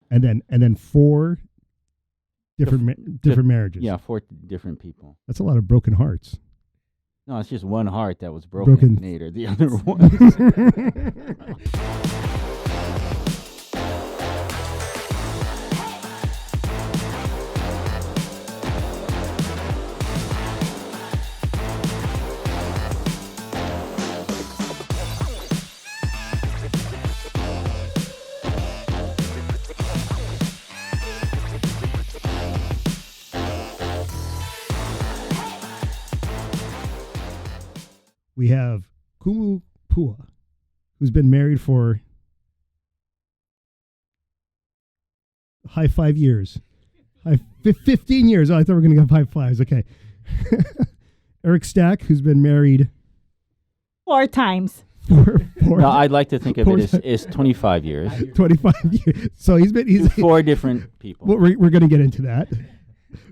and then four different marriages. Yeah, four different people. That's a lot of broken hearts. No, it's just one heart that was broken. Broken. Nader, the other one. We have Kumu Pua, who's been married for high 5 years. 15 years. Oh, I thought we were going to go high fives. Okay. Eric Stack, who's been married 4 times. four No, I'd like to think of it as 25 years. 25 years. So he's Four different people. well, we're going to get into that.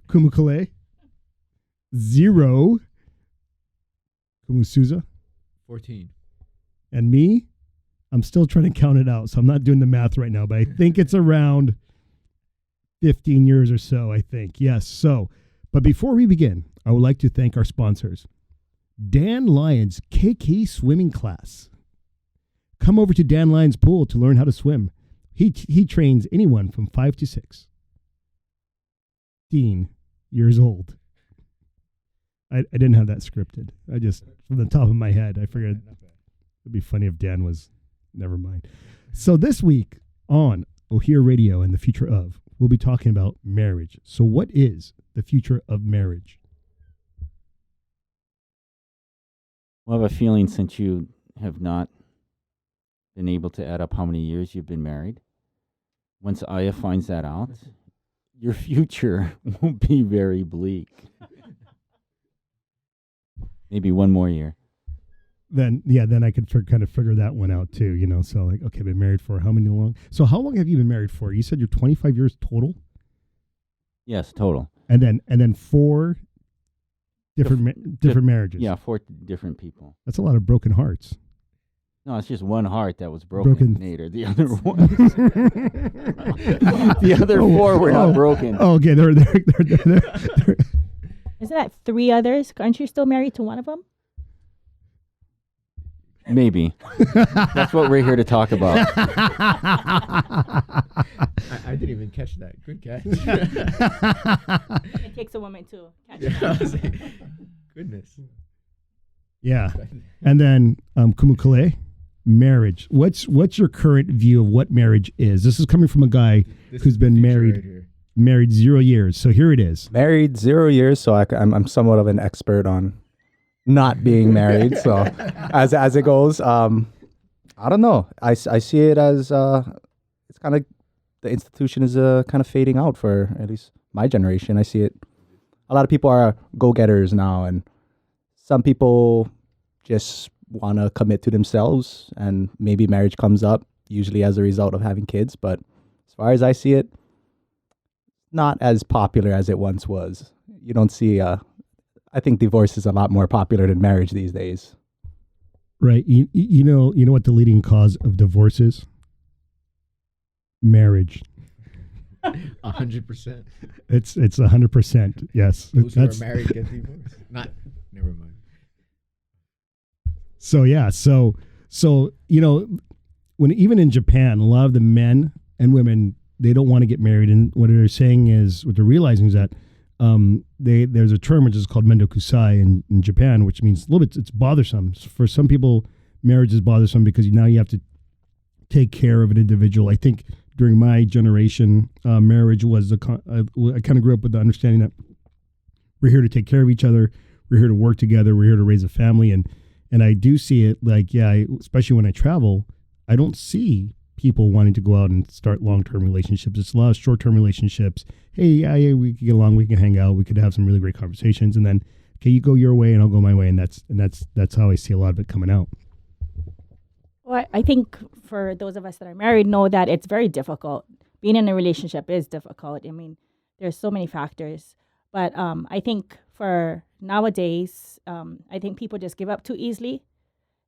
Kumu Kale, 0. Kumu Souza, 14. and me, I'm still trying to count it out, so I'm not doing the math right now, but I think it's around 15 years or so, I think. Yes. So, but before we begin, I would like to thank our sponsors. Dan Lyons KK Swimming Class. Come over to Dan Lyons Pool to learn how to swim. He trains anyone from 5 to 16 years old. I didn't have that scripted. I just, from the top of my head, I figured it'd be funny if Dan was, never mind. So this week on O'Hear Radio and the Future of, we'll be talking about marriage. So what is the future of marriage? Well, I have a feeling since you have not been able to add up how many years you've been married, once Aya finds that out, your future won't be very bleak. Maybe one more year. Then I could kind of figure that one out too, So like, okay, been married for how many long? So how long have you been married for? You said you're 25 years total, Yes, total. and then 4 different marriages. Yeah, four different people. That's a lot of broken hearts. No, it's just one heart that was broken. Nader, the other one. The other four were not broken. Oh, okay, they're Isn't that 3 others? Aren't you still married to one of them? Maybe. That's what we're here to talk about. I didn't even catch that. Good catch. It takes a woman to catch Yeah, that. I was like, goodness. Yeah. And then Kumu Kale, marriage. What's your current view of what marriage is? This is coming from a guy This who's is the been future married right here. married 0 years. So here it is. Married 0 years, so I'm somewhat of an expert on not being married. So as it goes, I don't know. I see it as it's kind of, the institution is kind of fading out for at least my generation. I see it. A lot of people are go-getters now, and some people just want to commit to themselves, and maybe marriage comes up usually as a result of having kids. But as far as I see it, not as popular as it once was. You don't see, I think divorce is a lot more popular than marriage these days. Right. You know what the leading cause of divorce is? Marriage. 100%. It's 100%. Yes. Those who are married get divorced. Never mind. So yeah, so when even in Japan, a lot of the men and women, they don't want to get married, and what they're saying is, what they're realizing is that there's a term which is called mendokusai in Japan, which means a little bit, it's bothersome. For some people, marriage is bothersome because now you have to take care of an individual. I think during my generation, marriage was I kind of grew up with the understanding that we're here to take care of each other, we're here to work together, we're here to raise a family, and I do see it like, especially when I travel, I don't see people wanting to go out and start long-term relationships. It's a lot of short-term relationships. Hey, yeah, we can get along, we can hang out, we could have some really great conversations, and then, okay, you go your way and I'll go my way, and that's how I see a lot of it coming out. Well, I think for those of us that are married know that it's very difficult. Being in a relationship is difficult. I mean, there's so many factors. But I think for nowadays, I think people just give up too easily.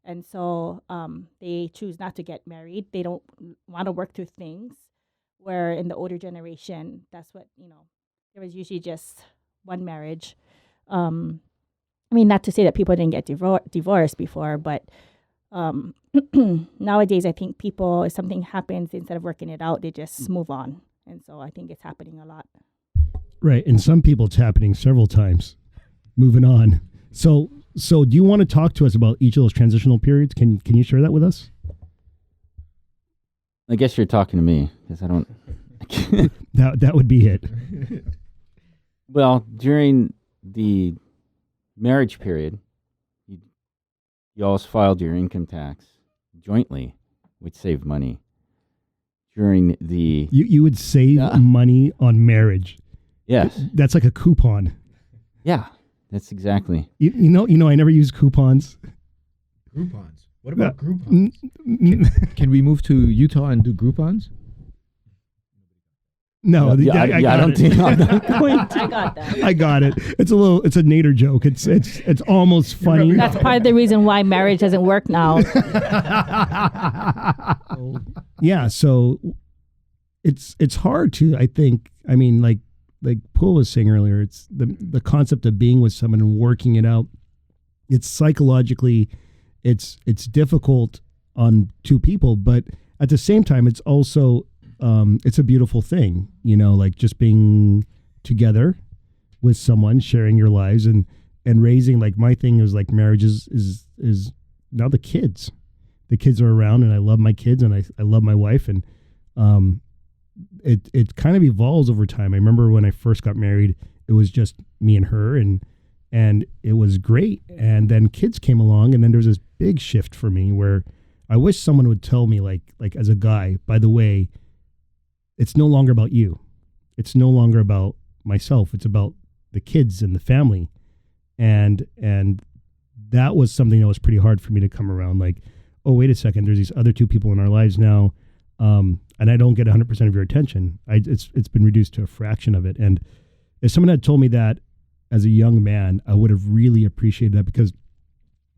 And so they choose not to get married. They don't want to work through things. where in the older generation, that's what, there was usually just one marriage. I mean, not to say that people didn't get divorced before, but nowadays I think people, if something happens, instead of working it out, they just move on. And so I think it's happening a lot. Right. And some people it's happening several times. Moving on. So do you want to talk to us about each of those transitional periods? Can you share that with us? I guess you're talking to me because I don't. That would be it. Well, during the marriage period, you always filed your income tax jointly, which saved money. During the You would save money on marriage. yes, That's like a coupon. yeah, that's exactly. You know, I never use coupons. Groupons. What about Groupons? Can we move to Utah and do Groupons? No, Yeah, I got don't it. think I'm not going I to. got that. I got it. It's a Nader joke. It's almost funny. That's part of the reason why marriage doesn't work now. Yeah, so it's hard to, I think. I mean, like Poole was saying earlier, it's the concept of being with someone and working it out. It's psychologically, it's difficult on two people, but at the same time, it's also it's a beautiful thing, like just being together with someone, sharing your lives and raising. Like my thing is like marriage is now the kids are around, and I love my kids and I love my wife, and it kind of evolves over time. I remember when I first got married, it was just me and her, and it was great. And then kids came along, and then there was this big shift for me where I wish someone would tell me, like as a guy, by the way, it's no longer about you. It's no longer about myself. It's about the kids and the family. And that was something that was pretty hard for me to come around. Like, oh, wait a second, there's these other two people in our lives now, and I don't get 100% of your attention. It's been reduced to a fraction of it. And if someone had told me that as a young man, I would have really appreciated that, because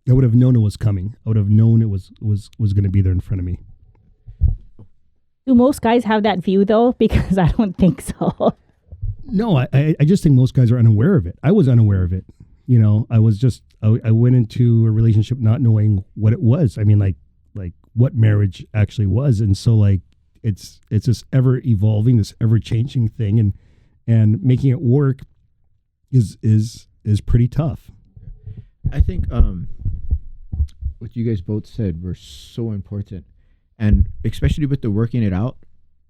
I would have known it was coming. I would have known it was going to be there in front of me. Do most guys have that view though? Because I don't think so. No, I just think most guys are unaware of it. I was unaware of it. I was just, I went into a relationship not knowing what it was. I mean, like what marriage actually was. And so like, it's this ever evolving, this ever changing thing, and making it work is pretty tough. I think what you guys both said were so important. And especially with the working it out,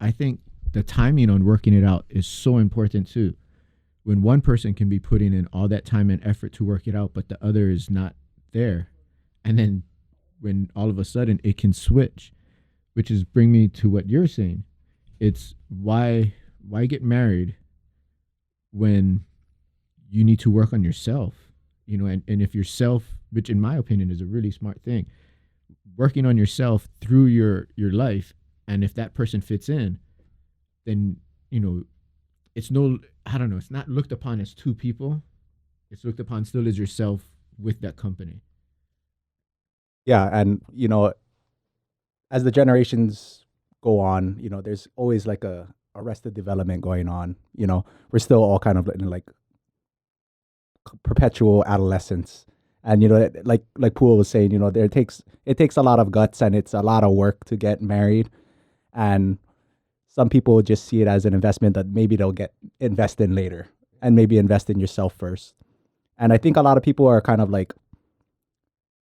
I think the timing on working it out is so important too. When one person can be putting in all that time and effort to work it out, but the other is not there. And then when all of a sudden it can switch, which is bring me to what you're saying. It's why get married when you need to work on yourself, and if yourself, which in my opinion is a really smart thing, working on yourself through your life, and if that person fits in, then it's not looked upon as two people. It's looked upon still as yourself with that company. Yeah, and as the generations go on, there's always like a arrested development going on. We're still all kind of in like perpetual adolescence. And like Poole was saying, it takes a lot of guts, and it's a lot of work to get married. And some people just see it as an investment that maybe they'll invest in later, and maybe invest in yourself first. And I think a lot of people are kind of like,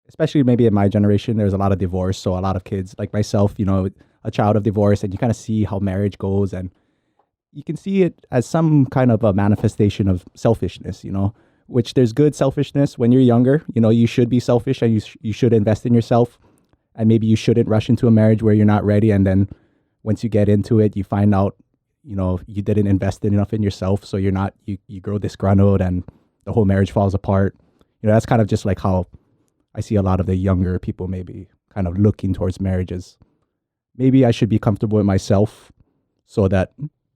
especially maybe in my generation, there's a lot of divorce. So a lot of kids like myself, a child of divorce, and you kind of see how marriage goes, and you can see it as some kind of a manifestation of selfishness, which there's good selfishness when you're younger. You should be selfish, and you should invest in yourself, and maybe you shouldn't rush into a marriage where you're not ready. And then once you get into it, you find out, you didn't invest enough in yourself. So you grow disgruntled, and the whole marriage falls apart. That's kind of just like how I see a lot of the younger people maybe kind of looking towards marriages. Maybe I should be comfortable with myself, so that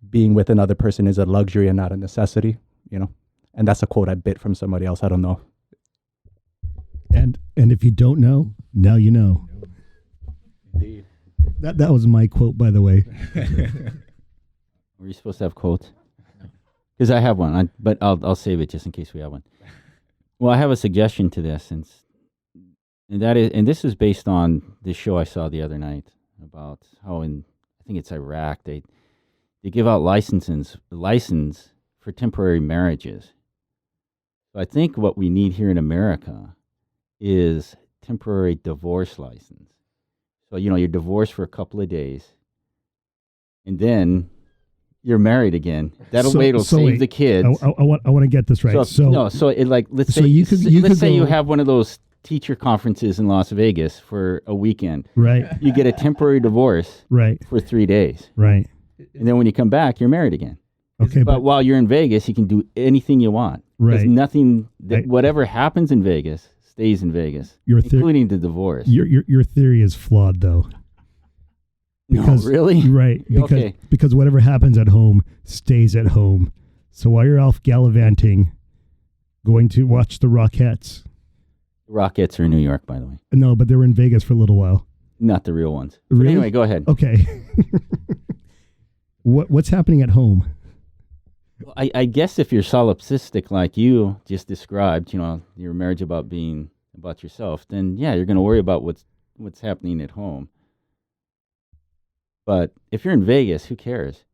being with another person is a luxury and not a necessity, And that's a quote I bit from somebody else. I don't know. And if you don't know, now you know. Indeed. That was my quote, by the way. Were you supposed to have quotes? Because I have one, but I'll save it just in case we have one. Well, I have a suggestion to this, and this is based on this show I saw the other night about how I think it's Iraq they give out license for temporary marriages. So I think what we need here in America is temporary divorce license. So you're divorced for a couple of days, and then you're married again. That'll wait, save the kids. I want to get this right. So it like let's so say you you have one of those teacher conferences in Las Vegas for a weekend. Right. You get a temporary divorce Right. for 3 days. Right. And then when you come back, you're married again. Okay. But while you're in Vegas, you can do anything you want. There's Right. nothing Right. whatever happens in Vegas stays in Vegas, Your including the divorce. Your theory is flawed, though. No, Because, really? Right. Because, Okay. because whatever happens at home stays at home. So while you're off gallivanting, going to watch the Rockettes. Rockets are in New York, by the way. No, but they were in Vegas for a little while. Not the real ones. But Really? anyway, go ahead. Okay. What's happening at home? Well, I guess if you're solipsistic like you just described, your marriage being about yourself, then yeah, you're going to worry about what's happening at home. But if you're in Vegas, who cares?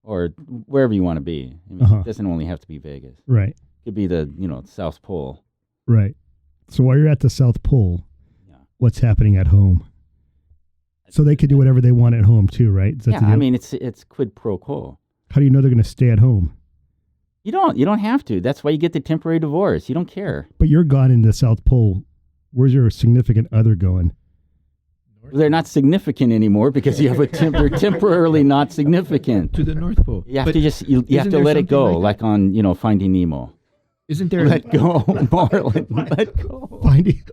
Or wherever you want to be. I mean, It doesn't only have to be Vegas. Right. It could be the South Pole. Right. So while you're at the South Pole, Yeah. what's happening at home? So they could do whatever they want at home too, right? Is that Yeah, the deal? I mean it's quid pro quo. How do you know they're going to stay at home? You don't have to. That's why you get the temporary divorce. You don't care. But you're gone in the South Pole. Where's your significant other going? They're not significant anymore because you have they're temporarily not significant. To the North Pole. You have But to just you have isn't to there let it something go, like that? like on Finding Nemo. Isn't there? Let go, Marlon. Let go. Finding.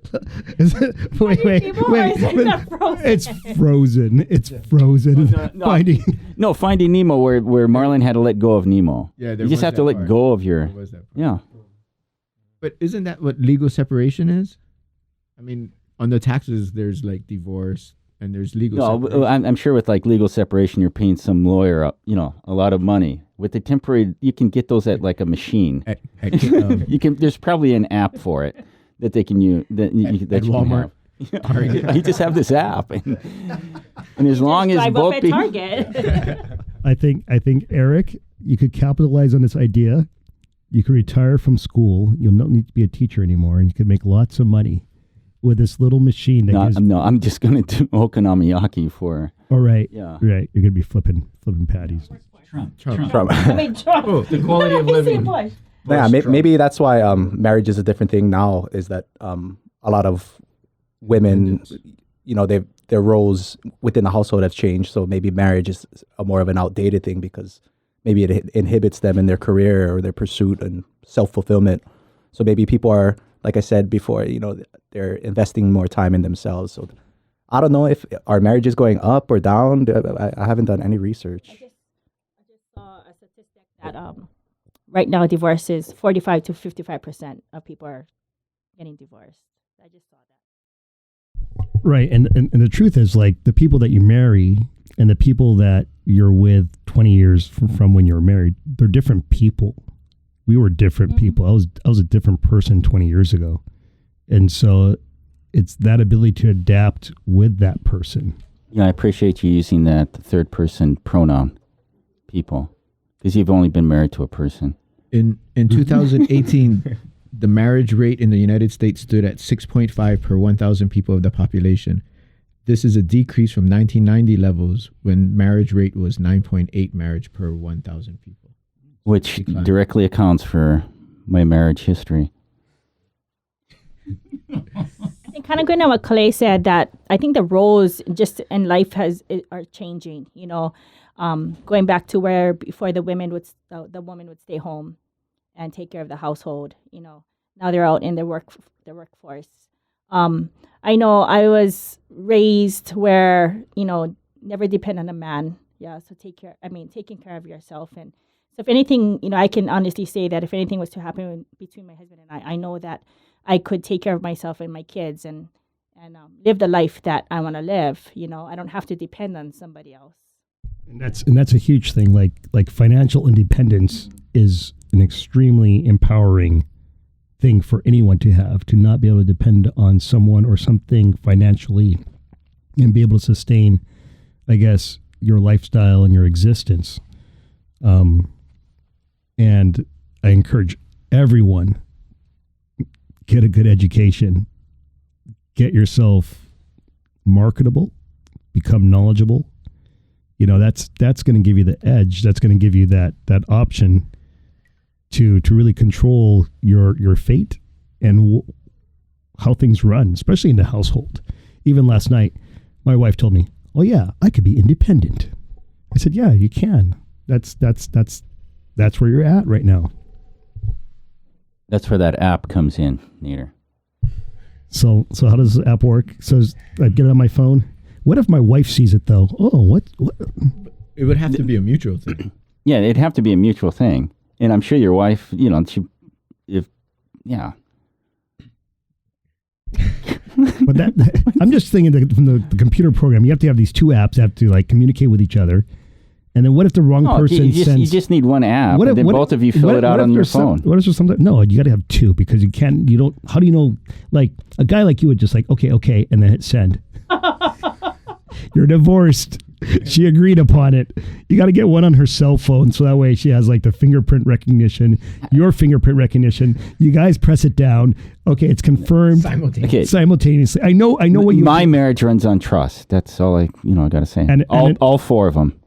Is it, wait. Nemo, or is it not frozen? It's frozen. It's frozen. No. Finding. No, Finding Nemo, where Marlon had to let go of Nemo. Yeah, You just have to let go of your. Was that part. Yeah. But isn't that what legal separation is? I mean, on the taxes, there's like divorce and there's legal No, separation. I'm sure with like legal separation, you're paying some lawyer, a lot of money. With the temporary, you can get those at like a machine. At, You can. There's probably an app for it that they can use. That you at can Walmart. have. You just have this app, and as long as Drive both up at people, Target. I think Eric, you could capitalize on this idea. You could retire from school. You'll not need to be a teacher anymore, and you could make lots of money with this little machine that gives. no, I'm just gonna do okonomiyaki for. All right. Yeah. Right. You're gonna be flipping patties. Trump. I mean, Trump. Oh, the quality of living. Bush. Yeah, maybe that's why marriage is a different thing now. Is that a lot of women, their roles within the household have changed. So maybe marriage is a more of an outdated thing because maybe it inhibits them in their career or their pursuit and self-fulfillment. So maybe people are, like I said before, they're investing more time in themselves. So I don't know if our marriage is going up or down. I haven't done any research. I just saw a statistic that right now divorce is 45 to 55% of people are getting divorced. I just saw that. Right. And the truth is, like, the people that you marry and the people that you're with 20 years from when you were married, they're different people. We were different people. I was a different person 20 years ago. And so it's that ability to adapt with that person. Yeah, I appreciate you using that third person pronoun, people, because you've only been married to a person. In 2018, the marriage rate in the United States stood at 6.5 per 1,000 people of the population. This is a decrease from 1990 levels when marriage rate was 9.8 marriage per 1,000 people. Which Decline. directly accounts for my marriage history. And kind of going on what Clay said, that I think the roles just in life are changing. Going back to where before the women the woman would stay home and take care of the household. Now they're out in the workforce. I know I was raised where never depend on a man. Yeah, so taking care of yourself. And so if anything, I can honestly say that if anything was to happen between my husband and I know that I could take care of myself and my kids and live the life that I want to live. I don't have to depend on somebody else. And that's a huge thing. Like financial independence is an extremely empowering thing for anyone to have, to not be able to depend on someone or something financially and be able to sustain, I guess, your lifestyle and your existence. And I encourage everyone, get a good education, get yourself marketable, become knowledgeable. You know, that's going to give you the edge. That's going to give you that option to really control your fate and how things run, especially in the household. Even last night, my wife told me, "Oh yeah, I could be independent." I said, "Yeah, you can. That's where you're at right now." That's where that app comes in, Nader. So how does the app work? So I get it on my phone. What if my wife sees it though? Oh, what? It would have to be a mutual thing. Yeah, it'd have to be a mutual thing. And I'm sure your wife, you know, yeah. But I'm just thinking that from the computer program, you have to have these two apps that have to like communicate with each other. And then what if the wrong person you sends? just need one app, and then both of you fill it out on your phone. What if there's something? No, you got to have two because you don't. How do you know? Like a guy like you would just like, okay, and then hit send. You're divorced. She agreed upon it. You got to get one on her cell phone so that way she has like the fingerprint recognition, your fingerprint recognition. You guys press it down. Okay, it's confirmed simultaneously. I know what you. My marriage runs on trust. That's all I got to say. And all four of them.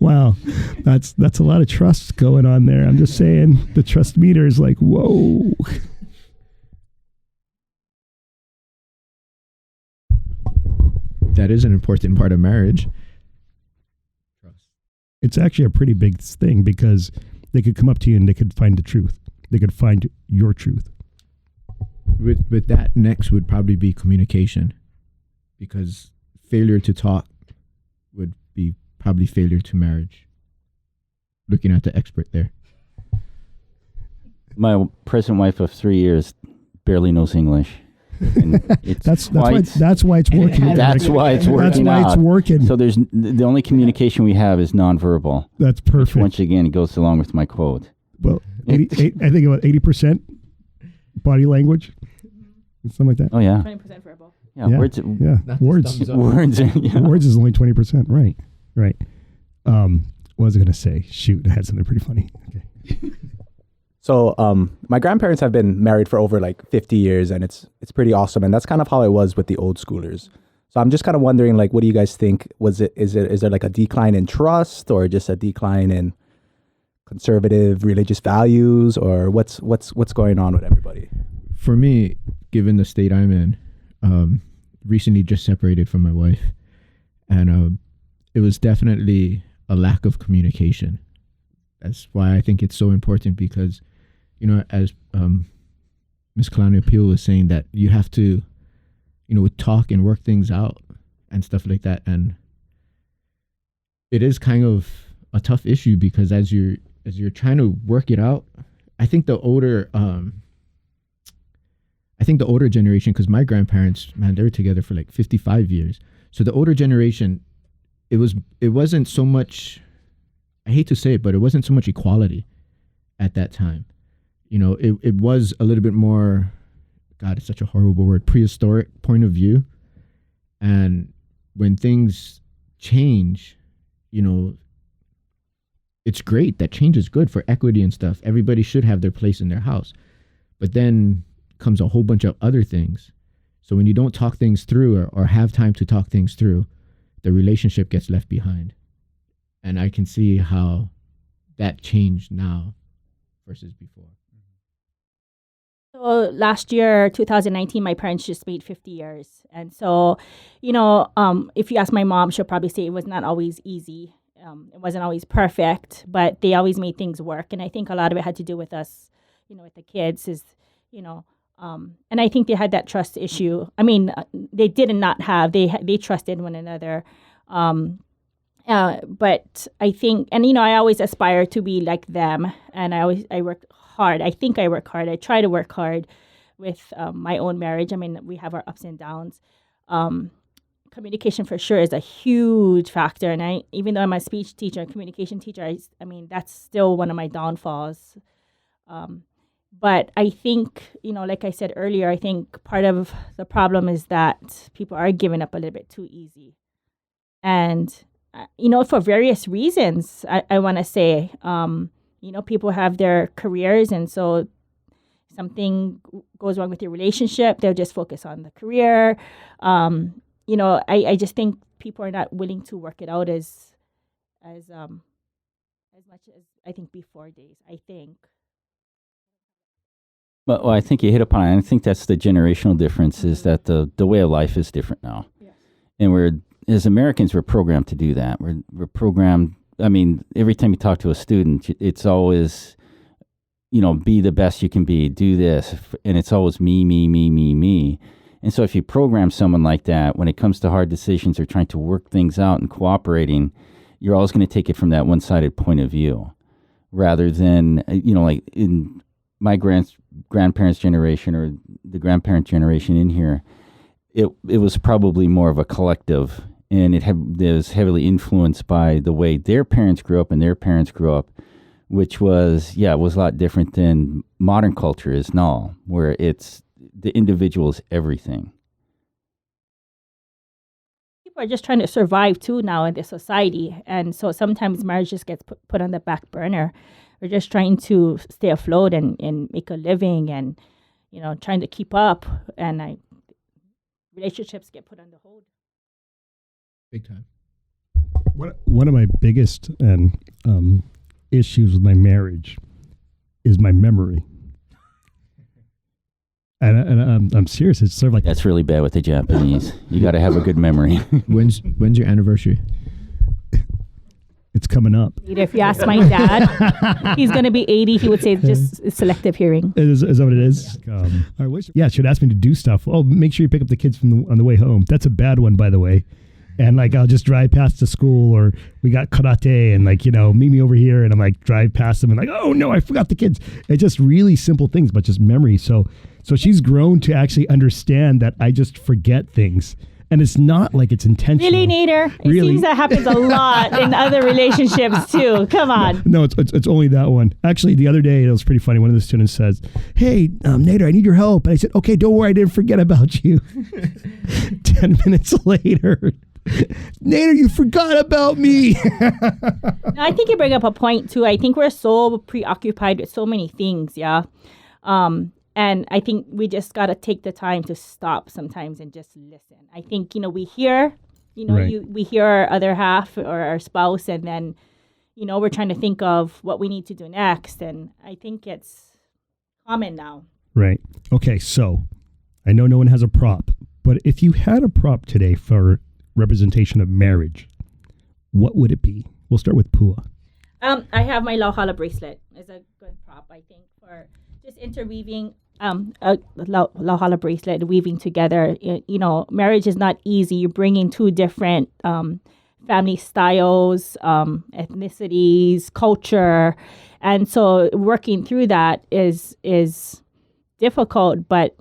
Wow, that's a lot of trust going on there. I'm just saying the trust meter is like, whoa. That is an important part of marriage. It's actually a pretty big thing because they could come up to you and they could find the truth. They could find your truth. With that, next would probably be communication, because failure to talk would be probably failure to marriage. Looking at the expert there. My present wife of 3 years barely knows English. And that's why it's working. That's why it's working. That's why it's working. So there's the only communication we have is nonverbal. That's perfect. Which once again, it goes along with my quote. Well, I think about 80% body language, something like that. Oh yeah, 20% verbal. Yeah, words. Yeah, words. Words. Yeah. Words is only 20%. Right. What was I going to say? Shoot, I had something pretty funny. Okay. So my grandparents have been married for over like 50 years, and it's pretty awesome. And that's kind of how it was with the old schoolers. So I'm just kind of wondering, like, what do you guys think? Is there like a decline in trust, or just a decline in conservative religious values, or what's going on with everybody? For me, given the state I'm in, recently just separated from my wife, and it was definitely a lack of communication. That's why I think it's so important, because as Ms. Kalani Peel was saying, that you have to, talk and work things out and stuff like that. And it is kind of a tough issue, because as you're trying to work it out, I think the older generation, because my grandparents, man, they were together for like 55 years. So the older generation, it wasn't so much, I hate to say it, but it wasn't so much equality at that time. It was a little bit more, God, it's such a horrible word, prehistoric point of view. And when things change, it's great. That change is good for equity and stuff. Everybody should have their place in their house. But then comes a whole bunch of other things. So when you don't talk things through, or have time to talk things through, the relationship gets left behind. And I can see how that changed now versus before. So last year, 2019, my parents just made 50 years. And so, if you ask my mom, she'll probably say it was not always easy. It wasn't always perfect, but they always made things work. And I think a lot of it had to do with us, with the kids is, and I think they had that trust issue. I mean, they did not have, they trusted one another. But I think, and I always aspire to be like them, and I work hard. I think I work hard. I try to work hard with my own marriage. I mean, we have our ups and downs. communication for sure is a huge factor. And even though I'm a speech teacher and communication teacher, I mean, that's still one of my downfalls. But I think, like I said earlier, I think part of the problem is that people are giving up a little bit too easy. And, for various reasons, I want to say, people have their careers. And so something goes wrong with your relationship, they'll just focus on the career. I just think people are not willing to work it out as much as I think before days, I think. Well, I think you hit upon it. And I think that's the generational difference is that the way of life is different now. Yes. And as Americans, we're programmed to do that. We're programmed. I mean, every time you talk to a student, it's always, be the best you can be, do this. And it's always me, me, me, me, me. And so if you program someone like that, when it comes to hard decisions or trying to work things out and cooperating, you're always going to take it from that one-sided point of view rather than, like in my grandparents' generation or the grandparent generation in here, it was probably more of a collective, and it was heavily influenced by the way their parents grew up and their parents grew up, which was a lot different than modern culture is now, where it's the individual is everything. People are just trying to survive too now in this society, and so sometimes marriage just gets put on the back burner. We're just trying to stay afloat and make a living, and trying to keep up, and relationships get put on the hold. Big time. One of my biggest issues with my marriage is my memory. And I'm serious. It's sort of like That's really bad with the Japanese. You got to have a good memory. When's your anniversary? It's coming up. If you ask my dad, he's going to be 80. He would say it's just selective hearing. Is that what it is? I wish. Yeah, she'd ask me to do stuff. Oh, make sure you pick up the kids on the way home. That's a bad one, by the way. And I'll just drive past the school, or we got karate, and meet me over here, and I'm drive past them, and oh no, I forgot the kids. It's just really simple things, but just memory. So she's grown to actually understand that I just forget things. And it's not like it's intentional. Really, Nader? It seems that happens a lot in other relationships too. Come on. No, it's only that one. Actually, the other day, it was pretty funny. One of the students says, "Hey, Nader, I need your help." And I said, "Okay, don't worry. I didn't forget about you." 10 minutes later, "Nader, you forgot about me." No, I think you bring up a point too. I think we're so preoccupied with so many things, yeah. And I think we just got to take the time to stop sometimes and just listen. I think, we hear, Right. we hear our other half or our spouse, and then, we're trying to think of what we need to do next. And I think it's common now. Right. Okay, so I know no one has a prop, but if you had a prop today for representation of marriage, what would it be? We'll start with Pua. I have my Lauhala bracelet as a good prop, I think, for just interweaving a Lauhala bracelet, weaving together. Marriage is not easy. You're bringing two different family styles, ethnicities, culture, and so working through that is difficult. But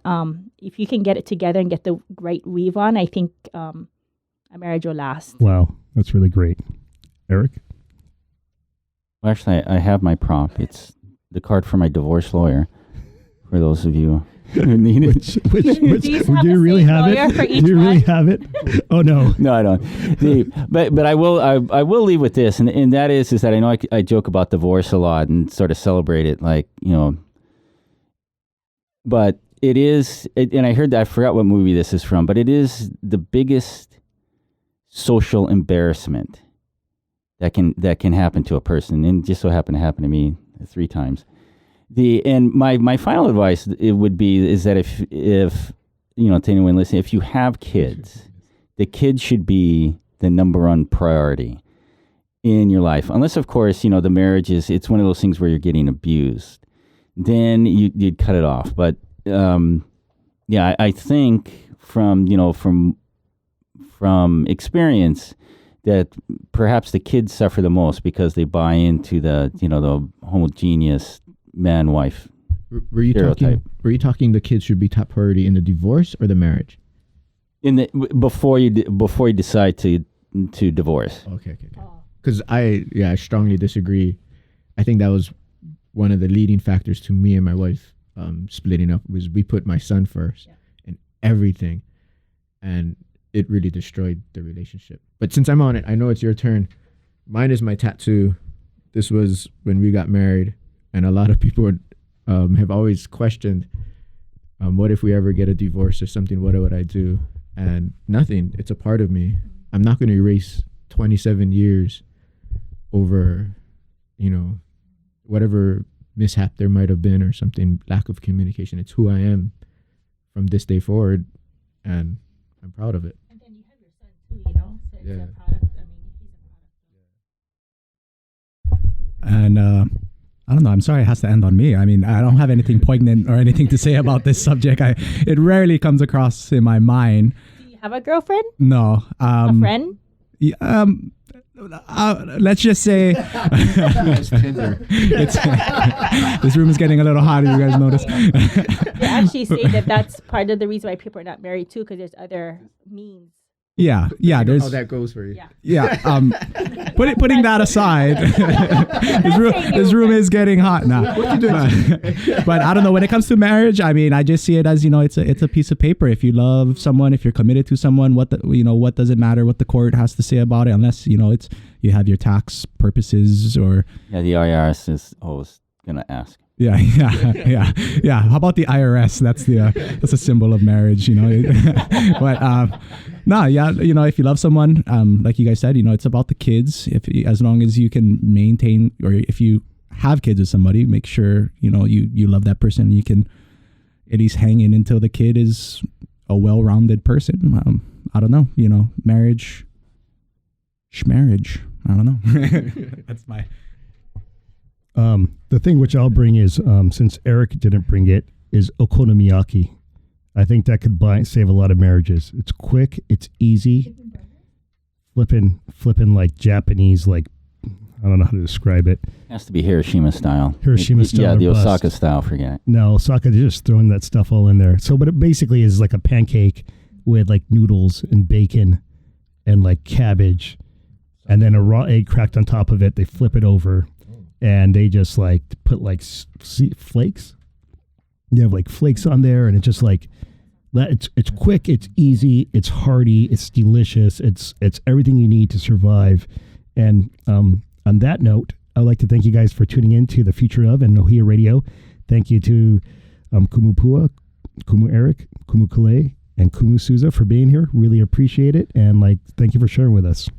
if you can get it together and get the right weave on, I think a marriage will last. Wow, that's really great. Eric? Well, actually, I have my prop. It's the card for my divorce lawyer. For those of you who need it. Which Do you do have you the really same have lawyer it? for each Do you really one? have it? Oh no. No, I don't. But I will leave with this, and that is that I know I joke about divorce a lot and sort of celebrate it, but it is, and I heard that, I forgot what movie this is from, but it is the biggest social embarrassment that can happen to a person, and just so happened to happen to me 3 times. And my final advice is that if to anyone listening, if you have kids, the kids should be the number one priority in your life, unless of course the marriage it's one of those things where you're getting abused, then you'd cut it off. But I think from experience that perhaps the kids suffer the most because they buy into the homogeneous man-wife Were you stereotype. talking the kids should be top priority in the divorce or the marriage? Before you decide to divorce. Okay. Because I strongly disagree. I think that was one of the leading factors to me and my wife splitting up, was we put my son first in everything, and it really destroyed the relationship. But since I'm on it, I know it's your turn. Mine is my tattoo. This was when we got married, and a lot of people have always questioned, what if we ever get a divorce or something, what would I do? And nothing. It's a part of me. I'm not going to erase 27 years over, whatever mishap there might have been or something, lack of communication. It's who I am from this day forward, and I'm proud of it. And then you have your son too, so it's a product. I mean, he's a product. And I don't know. I'm sorry it has to end on me. I mean, I don't have anything poignant or anything to say about this subject. It rarely comes across in my mind. Do you have a girlfriend? No. A friend? Let's just say this room is getting a little hot. You guys notice? They actually say that that's part of the reason why people are not married too, because there's other means. Yeah. There's how that goes for you. Yeah. Putting that aside, this room is getting hot now. What you doing? But I don't know. When it comes to marriage, I mean, I just see it as, it's a piece of paper. If you love someone, if you're committed to someone, what does it matter what the court has to say about it, unless it's you have your tax purposes or The IRS is always gonna ask. Yeah. How about the IRS? That's a symbol of marriage, But if you love someone, like you guys said, it's about the kids. As long as you can maintain, or if you have kids with somebody, make sure you love that person. And you can at least hang in until the kid is a well-rounded person. I don't know, marriage, schmarriage. I don't know. That's my. The thing which I'll bring is, since Eric didn't bring it, is okonomiyaki. I think that could save a lot of marriages. It's quick, it's easy. Flipping like Japanese, like, I don't know how to describe it. It has to be Hiroshima style. Hiroshima style. Yeah, the or bust. Osaka style, forget it. No, Osaka, they're just throwing that stuff all in there. So, but it basically is like a pancake with like noodles and bacon and like cabbage and then a raw egg cracked on top of it. They flip it over. And they just like put like flakes. You have like flakes on there, and it's just like that. It's quick, it's easy, it's hearty, it's delicious. It's everything you need to survive. And on that note, I'd like to thank you guys for tuning in to the Future of and Nohea Radio. Thank you to Kumu Pua, Kumu Eric, Kumu Kale, and Kumu Souza for being here. Really appreciate it, and thank you for sharing with us.